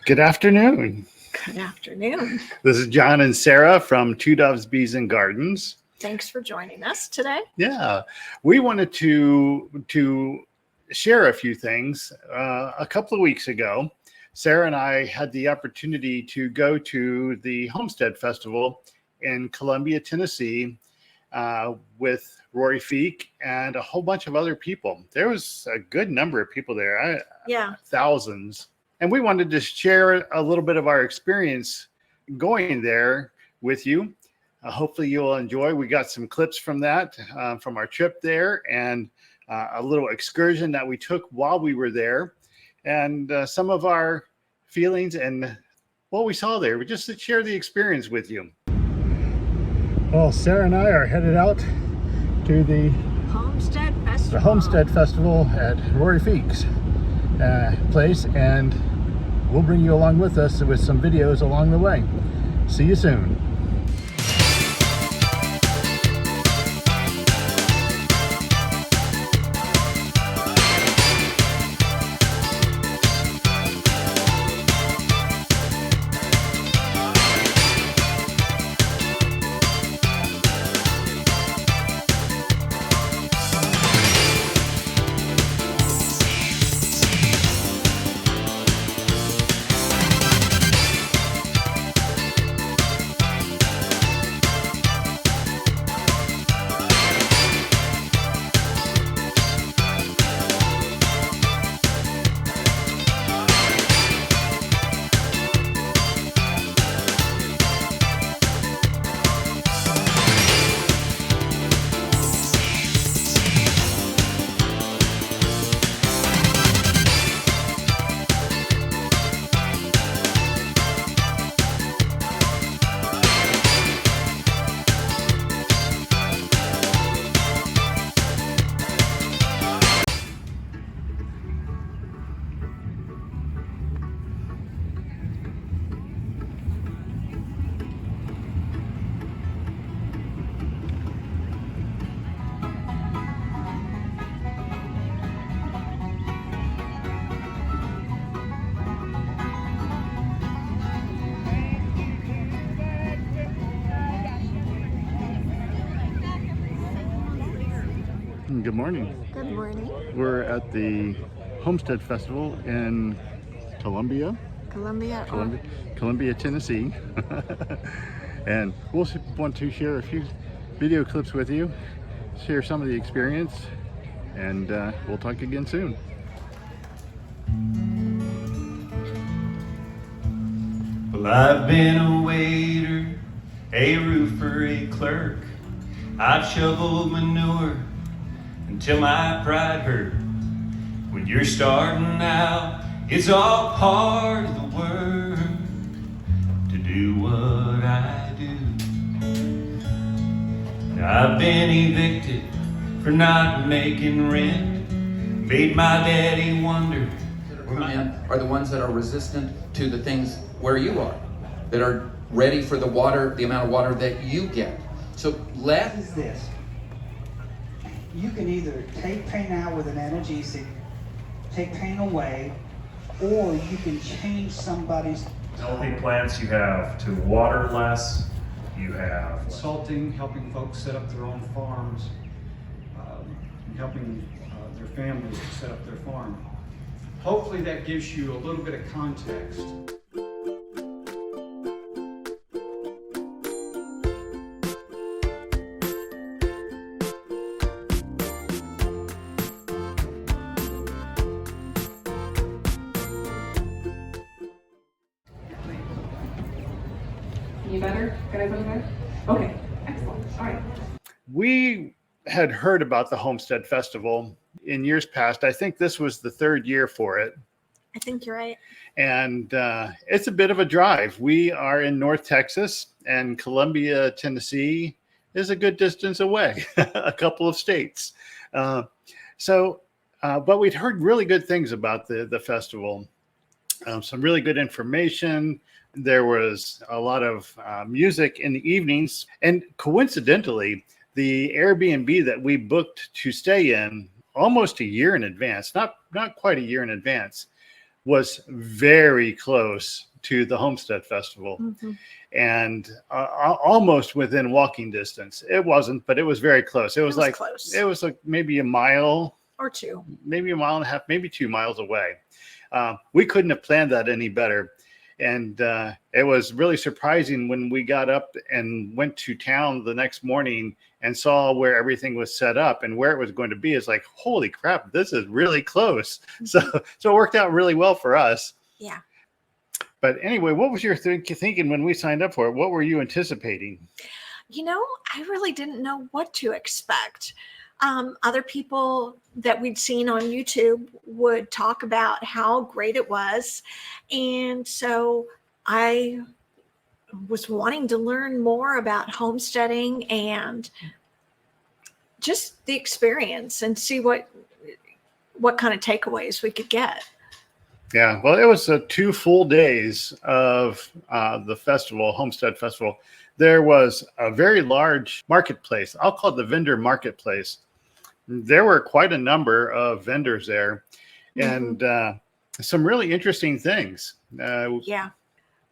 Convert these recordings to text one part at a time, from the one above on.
Good afternoon. Good afternoon. This is John and Sarah from Two Doves, Bees and Gardens. Thanks for joining us today. Yeah, we wanted to share a few things. A couple of weeks ago, Sarah and I had the opportunity to go to the Homestead Festival in Columbia, Tennessee, with Rory Feek and a whole bunch of other people. There was a good number of people there. Thousands. And we wanted to share a little bit of our experience going there with you. Hopefully you'll enjoy. We got some clips from that, from our trip there, and a little excursion that we took while we were there, and some of our feelings and what we saw there. We just to share the experience with you. Well, Sarah and I are headed out to the Homestead Festival at Rory Feek's place, and we'll bring you along with us with some videos along the way. See you soon. Good morning. Good morning. We're at the Homestead Festival in Columbia, Tennessee. And we'll want to share a few video clips with you, share some of the experience, and we'll talk again soon. Well, I've been a waiter, a roofer, a clerk. I've shoveled manure until my pride hurt. When you're starting out, it's all part of the work to do what I do. Now, I've been evicted for not making rent, made my daddy wonder. Come in are the ones that are resistant to the things where you are, that are ready for the water, the amount of water that you get. So What is this? You can either take pain out with an analgesic, take pain away, or you can change somebody's healthy plants. You have to water less. You have consulting, helping folks set up their own farms, and helping their families to set up their farm. Hopefully that gives you a little bit of context. Any better? Can I put it better? Okay, excellent. All right. We had heard about the Homestead Festival in years past. I think this was the third year for it. I think you're right. And it's a bit of a drive. We are in North Texas, and Columbia, Tennessee is a good distance away, a couple of states. But we'd heard really good things about the festival. Some really good information. There was a lot of music in the evenings. And coincidentally, the Airbnb that we booked to stay in almost a year in advance, not quite a year in advance, was very close to the Homestead Festival, Mhm. and almost within walking distance. It wasn't, but it was very close. It was like close. it was like maybe a mile, Or two. maybe a mile and a half, maybe 2 miles away. We couldn't have planned that any better. And it was really surprising when we got up and went to town the next morning and saw where everything was set up and where it was going to be. It's like, holy crap, this is really close. So it worked out really well for us. Yeah. But anyway, what was your thinking when we signed up for it? What were you anticipating? I really didn't know what to expect. Other people that we'd seen on YouTube would talk about how great it was. And so I was wanting to learn more about homesteading and just the experience and see what kind of takeaways we could get. Yeah, well, it was 2 full days of the festival, Homestead Festival. There was a very large marketplace. I'll call it the vendor marketplace. There were quite a number of vendors there, and some really interesting things. Yeah.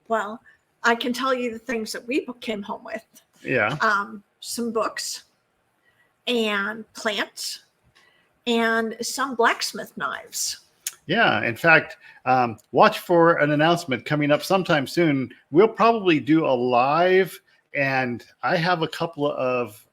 Well, I can tell you the things that we came home with. Yeah. Some books and plants and some blacksmith knives. Yeah. In fact, watch for an announcement coming up sometime soon. We'll probably do a live, and I have a couple of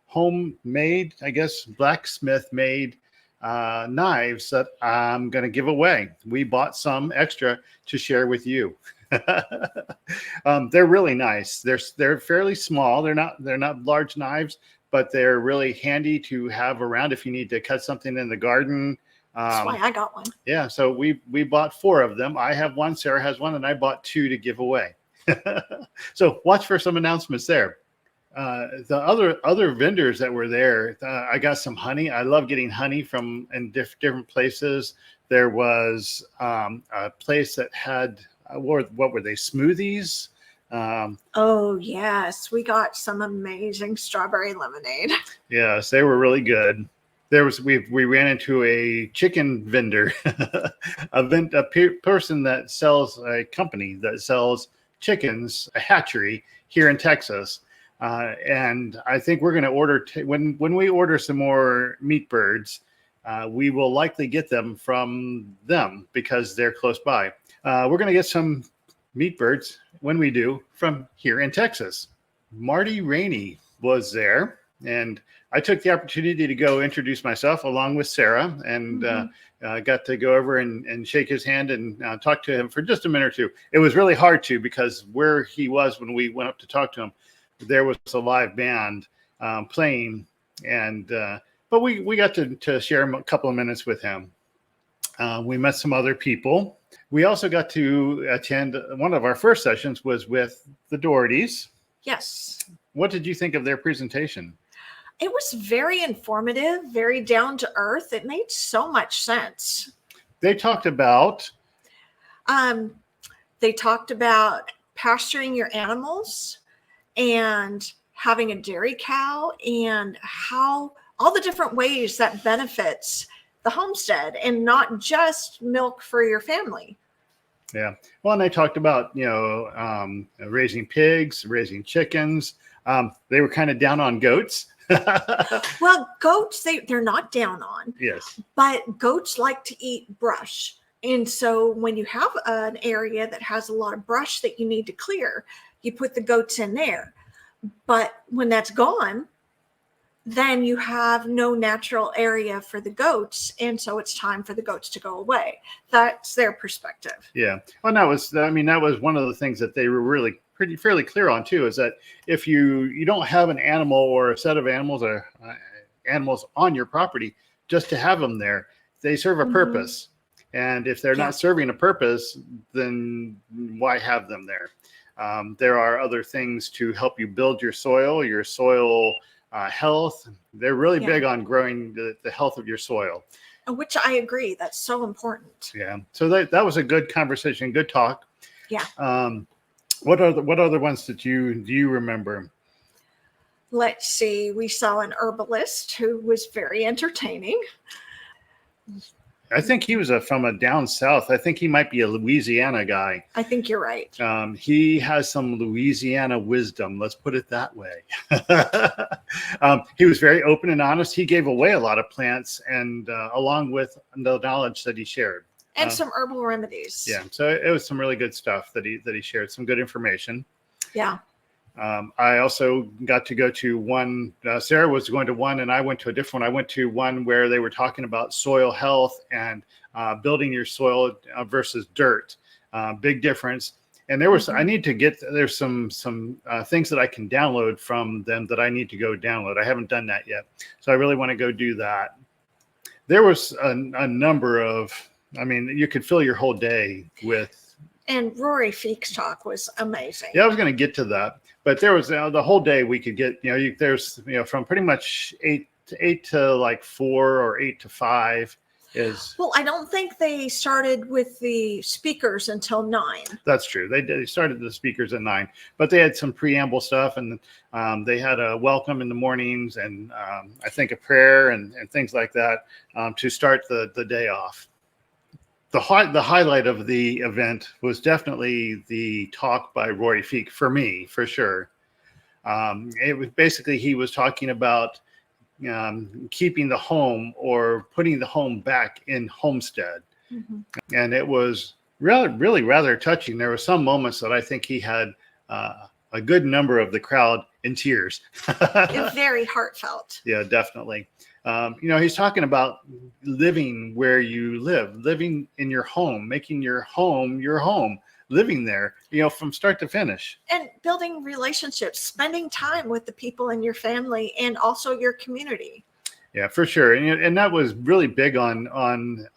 homemade, I guess, blacksmith made knives that I'm going to give away. We bought some extra to share with you. They're really nice. They're fairly small. They're not large knives, but they're really handy to have around if you need to cut something in the garden. That's why I got one. Yeah, so we bought 4 of them. I have one, Sarah has one, and I bought 2 to give away. So watch for some announcements there. The other vendors that were there, I got some honey. I love getting honey from in different places. There was a place that had what were they, smoothies? Oh yes, we got some amazing strawberry lemonade. Yes, they were really good. We ran into a chicken vendor, a person that sells a company that sells chickens, a hatchery here in Texas. And I think we're going to order when we order some more meat birds, we will likely get them from them because they're close by. We're going to get some meat birds when we do from here in Texas. Marty Rainey was there, and I took the opportunity to go introduce myself along with Sarah, and got to go over and shake his hand and talk to him for just a minute or two. It was really hard to, because where he was when we went up to talk to him, there was a live band playing, and but we got to share a couple of minutes with him. We met some other people. We also got to attend one of our first sessions was with the Dohertys. Yes. What did you think of their presentation? It was very informative, very down to earth. It made so much sense. They talked about pasturing your animals and having a dairy cow, and how all the different ways that benefits the homestead, and not just milk for your family. Yeah. Well, and they talked about, raising pigs, raising chickens. They were kind of down on goats. Well, goats, they're not down on. Yes. But goats like to eat brush. And so when you have an area that has a lot of brush that you need to clear, you put the goats in there. But when that's gone, then you have no natural area for the goats. And so it's time for the goats to go away. That's their perspective. Yeah. Well, that was one of the things that they were really fairly clear on too, is that if you don't have an animal or a set of animals or animals on your property, just to have them there, they serve a purpose. And if they're not serving a purpose, then why have them there? There are other things to help you build your soil health. They're really big on growing the health of your soil. Which I agree. That's so important. Yeah. So that was a good conversation, good talk. Yeah. What other ones do you remember? Let's see. We saw an herbalist who was very entertaining. I think he was from a down south. I think he might be a Louisiana guy. I think you're right. He has some Louisiana wisdom. Let's put it that way. He was very open and honest. He gave away a lot of plants, and along with the knowledge that he shared, And some herbal remedies. yeah. So it was some really good stuff that he shared. Some good information. Yeah. I also got to go to one. Sarah was going to one, and I went to a different one. I went to one where they were talking about soil health and building your soil versus dirt. Big difference. And there was, I need to get, there's some things that I can download from them that I need to go download. I haven't done that yet. So I really want to go do that. There was a number of, I mean, you could fill your whole day with. And Rory Feek's talk was amazing. Yeah, I was going to get to that. But there was the whole day we could get, there's, from pretty much 8 to like 4 or 8 to 5 is. Well, I don't think they started with the speakers until 9. That's true. They started the speakers at 9, but they had some preamble stuff, and they had a welcome in the mornings, and I think a prayer and things like that to start the day off. The highlight of the event was definitely the talk by Rory Feek, for me, for sure. It was basically, he was talking about keeping the home or putting the home back in Homestead. Mm-hmm. And it was really rather touching. There were some moments that I think he had a good number of the crowd in tears. It's very heartfelt. Yeah, definitely. He's talking about living where you live, living in your home, making your home, living there, from start to finish. And building relationships, spending time with the people in your family and also your community. Yeah, for sure. And that was really big on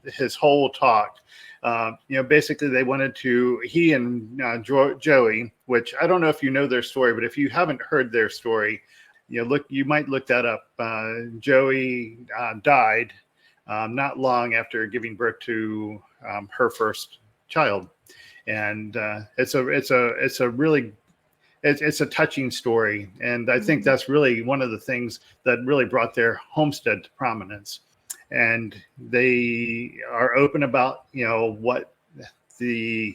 his whole talk. Basically they wanted to, he and Joey, which I don't know if you know their story, but if you haven't heard their story, you might look that up. Joey died not long after giving birth to her first child, and it's a touching story, and I think that's really one of the things that really brought their homestead to prominence. And they are open about what the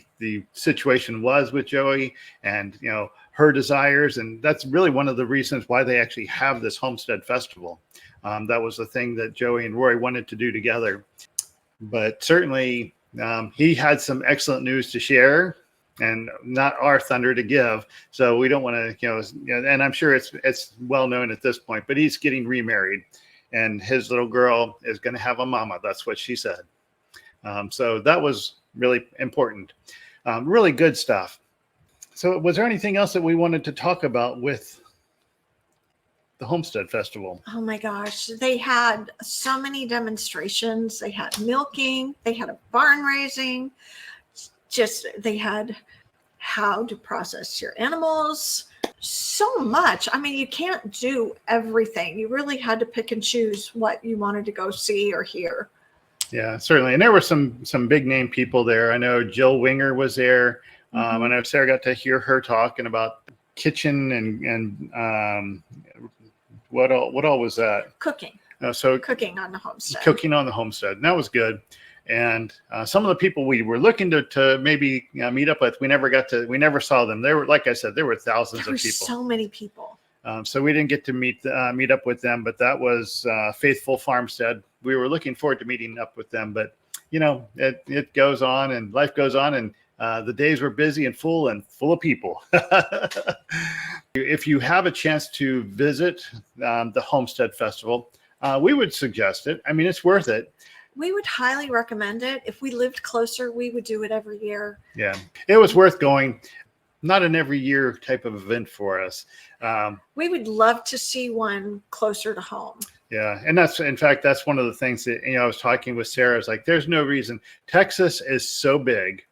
situation was with Joey, and her desires, and that's really one of the reasons why they actually have this Homestead Festival. That was the thing that Joey and Rory wanted to do together. But certainly he had some excellent news to share, and not our thunder to give. So we don't want to, and I'm sure it's well known at this point, but he's getting remarried, and his little girl is going to have a mama. That's what she said. So that was really important. Really good stuff. So was there anything else that we wanted to talk about with the Homestead Festival? Oh my gosh. They had so many demonstrations. They had milking. They had a barn raising. They had how to process your animals. So much. I mean, you can't do everything. You really had to pick and choose what you wanted to go see or hear. Yeah, certainly. And there were some big name people there. I know Jill Winger was there. I know Sarah got to hear her talking about kitchen and what all was that? Cooking. Cooking on the homestead. Cooking on the homestead. And that was good. And some of the people we were looking to maybe meet up with, we never saw them. There were, like I said, there were thousands of people. So many people. So we didn't get to meet up with them, but that was Faithful Farmstead. We were looking forward to meeting up with them, but it goes on and life goes on, and the days were busy and full of people. If you have a chance to visit the Homestead Festival, we would suggest it. I mean, it's worth it. We would highly recommend it. If we lived closer, we would do it every year. Yeah, it was worth going. Not an every year type of event for us. We would love to see one closer to home. Yeah. And that's one of the things that, I was talking with Sarah, is like, there's no reason. Texas is so big,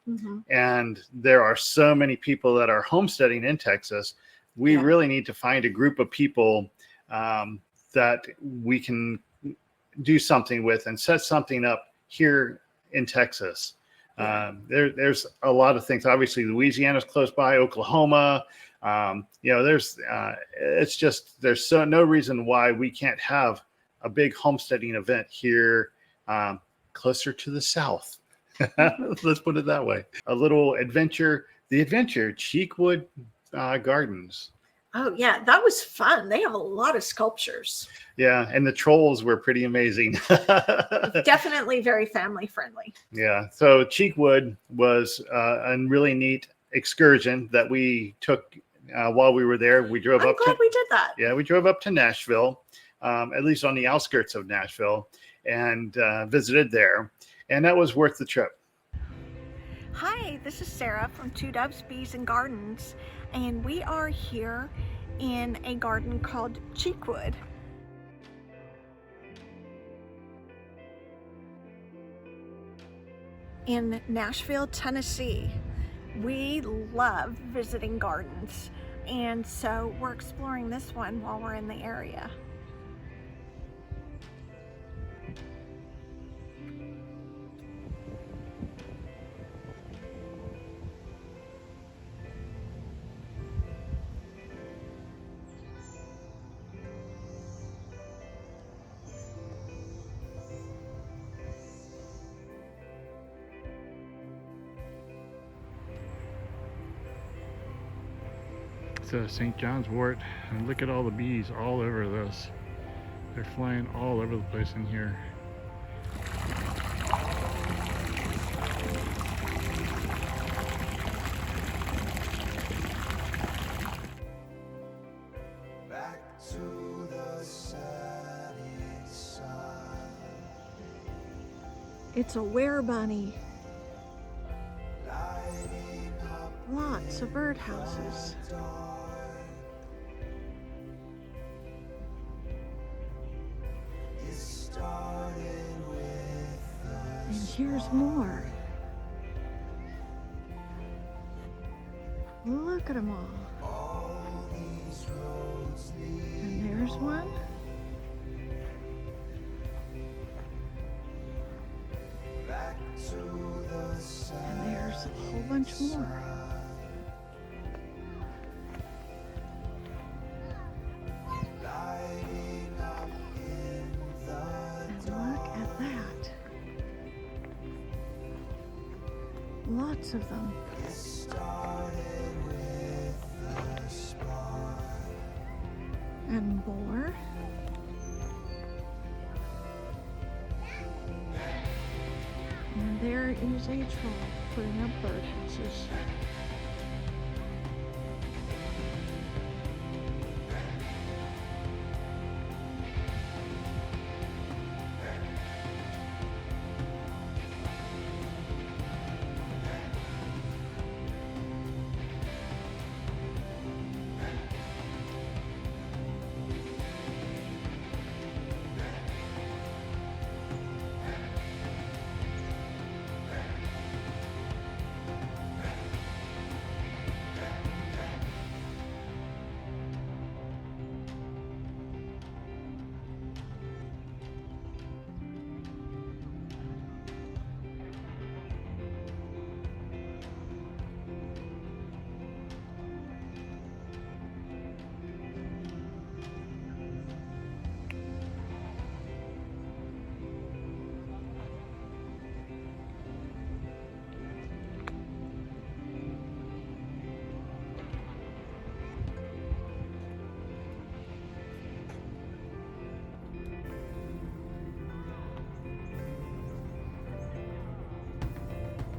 and there are so many people that are homesteading in Texas. We really need to find a group of people that we can do something with and set something up here in Texas. There's a lot of things. Obviously, Louisiana's close by, Oklahoma. There's no reason why we can't have a big homesteading event here closer to the south. Let's put it that way. A little adventure, the adventure, Cheekwood Gardens. Oh, yeah, that was fun. They have a lot of sculptures. Yeah, and the trolls were pretty amazing. Definitely very family friendly. Yeah, so Cheekwood was a really neat excursion that we took while we were there. We drove I'm up glad to we did that. Yeah, we drove up to Nashville, at least on the outskirts of Nashville, and visited there, and that was worth the trip. Hi, this is Sarah from Two Doves, Bees and Gardens, and we are here in a garden called Cheekwood. In Nashville, Tennessee. We love visiting gardens, and so we're exploring this one while we're in the area. It's St. John's wort, and look at all the bees all over this. They're flying all over the place in here. Back to the sunny side. It's a werebunny. Lighting up Lots of birdhouses. the dark. It started with a And here's more. Look at them all. all these roads lead And there's one. back to the sun. And there's a whole bunch more. Lighting up in the And look at that. Lots of them. It started with a spark. And more. And there is a troll putting up birdhouses.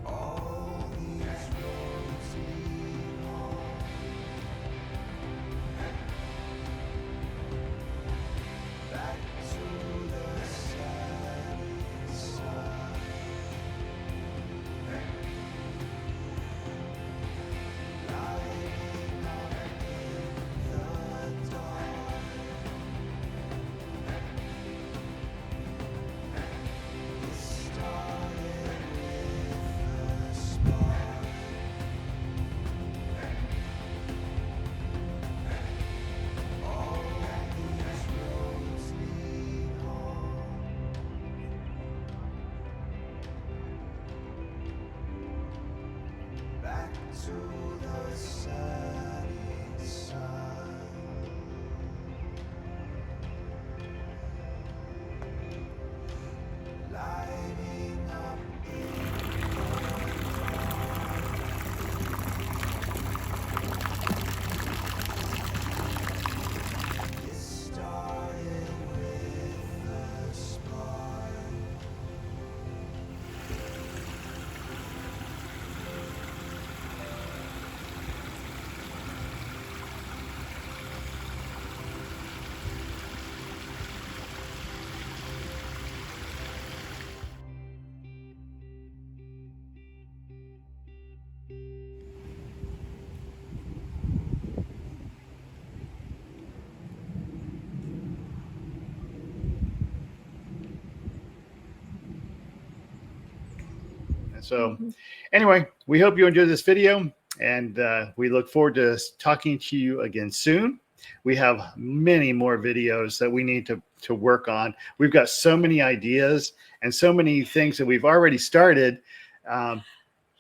All these roads lead home. Back to the setting sun. Lighting up in the dark. It started with a spark. All these roads lead home. Back to the setting sun. Light So anyway, we hope you enjoyed this video, and we look forward to talking to you again soon. We have many more videos that we need to work on. We've got so many ideas and so many things that we've already started.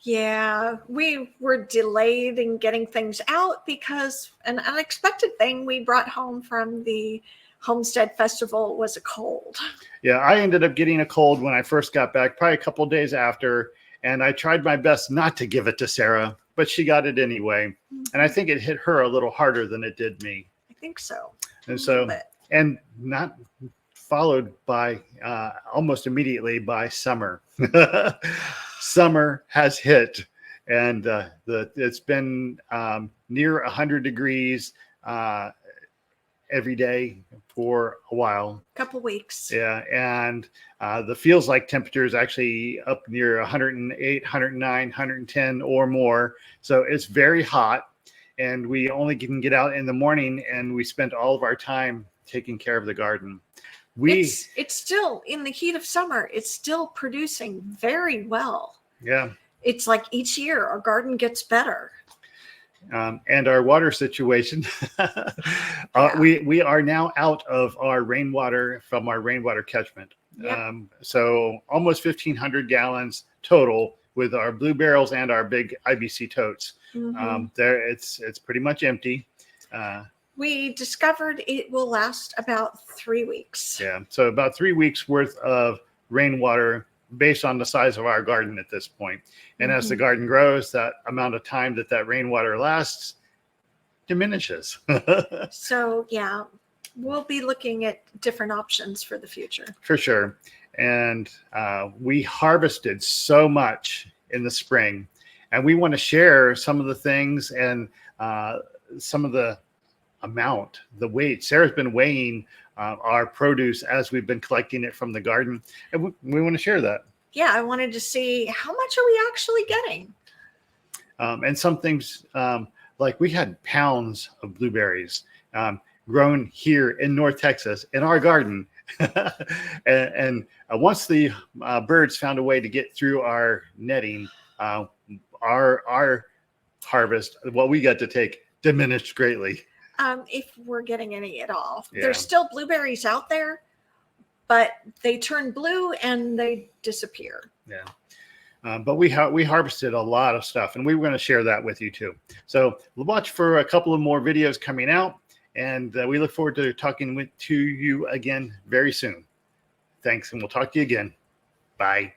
Yeah, we were delayed in getting things out because an unexpected thing we brought home from the Homestead Festival was a cold. Yeah, I ended up getting a cold when I first got back, probably a couple days after, and I tried my best not to give it to Sarah, but she got it anyway. And I think it hit her a little harder than it did me. I think so. And so, and not followed by almost immediately by summer. Summer has hit, and it's been near 100 degrees every day for a while. Couple weeks. Yeah, and the feels like temperature is actually up near 108, 109, 110 or more. So it's very hot, and we only can get out in the morning, and we spend all of our time taking care of the garden. It's still in the heat of summer. It's still producing very well. Yeah. It's like each year our garden gets better. And our water situation, we are now out of our rainwater from our rainwater catchment. Yep. So almost 1,500 gallons total with our blue barrels and our big IBC totes. There, it's pretty much empty. We discovered it will last about 3 weeks. Yeah, so about 3 weeks worth of rainwater based on the size of our garden at this point. And as the garden grows, that amount of time that rainwater lasts diminishes. So yeah, we'll be looking at different options for the future. For sure. And we harvested so much in the spring, and we want to share some of the things and some of the amount, the weight. Sarah's been weighing our produce as we've been collecting it from the garden, and we want to share that. Yeah, I wanted to see how much are we actually getting. And some things, like we had pounds of blueberries grown here in North Texas in our garden. and once the birds found a way to get through our netting, our harvest, what we got to take, diminished greatly. If we're getting any at all. Yeah. There's still blueberries out there, but they turn blue and they disappear. Yeah. But we harvested a lot of stuff, and we were going to share that with you too. So watch for a couple of more videos coming out, and we look forward to talking to you again very soon. Thanks, and we'll talk to you again. Bye.